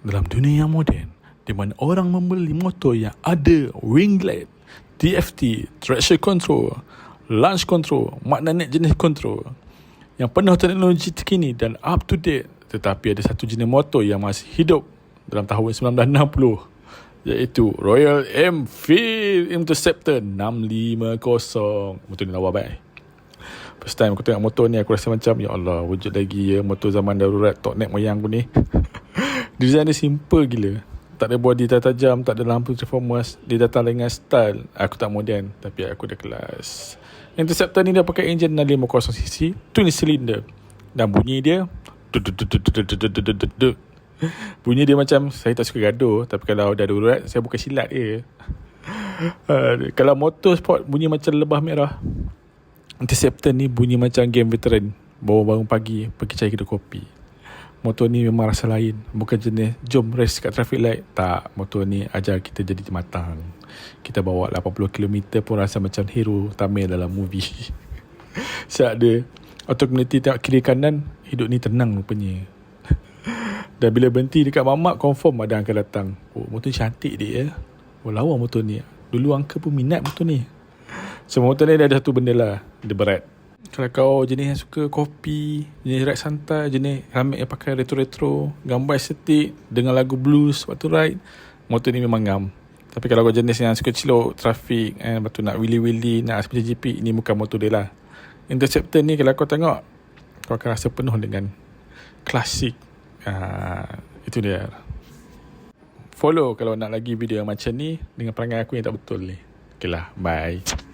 dalam dunia yang moden, di mana orang membeli motor yang ada winglet, TFT, traction control, launch control, magnetic jenis control yang penuh teknologi terkini dan up to date. Tetapi ada satu jenis motor yang masih hidup dalam tahun 1960, iaitu Royal Enfield Interceptor 650. Motor ni lawa baik. First time aku tengok motor ni, aku rasa macam, ya Allah, wujud lagi ya motor zaman darurat tok neck moyang aku ni. Design dia simple gila. Tak ada body tajam, tak ada lampu transformers. Dia datang dengan style. Aku tak moden, tapi aku dah kelas. Interceptor ni dia pakai enjin 650cc, twin cylinder. Dan bunyi dia bunyi dia macam, saya tak suka gaduh, tapi kalau dah darurat, saya bukan silat dia. Kalau motor sport bunyi macam lebah merah. Interceptor ni bunyi macam game veteran bangun-bangun pagi pergi cari kedai kopi. Motor ni memang rasa lain. Bukan jenis jom race kat traffic light. Tak, motor ni ajar kita jadi matang. Kita bawa 80km pun rasa macam hero Tamil dalam movie. Sebab dia auto community tengok kiri kanan, hidup ni tenang rupanya. Dan bila berhenti dekat mamak, confirm ada angka datang. Oh, motor ni cantik dia ya. Oh, lawa motor ni. Dulu angka pun minat motor ni. So motor ni ada satu benda lah, dia berat. Kalau kau jenis yang suka kopi, jenis ride santai, jenis ramai yang pakai retro-retro, gambar estetik, dengan lagu blues waktu ride, motor ni memang ngam. Tapi kalau kau jenis yang suka celok trafik, lepas tu nak willy-willy, nak macam GP, ini bukan motor dia lah. Interceptor ni kalau kau tengok, kau akan rasa penuh dengan klasik. Itu dia. Follow kalau nak lagi video yang macam ni dengan perangai aku yang tak betul ni. Okay lah, bye.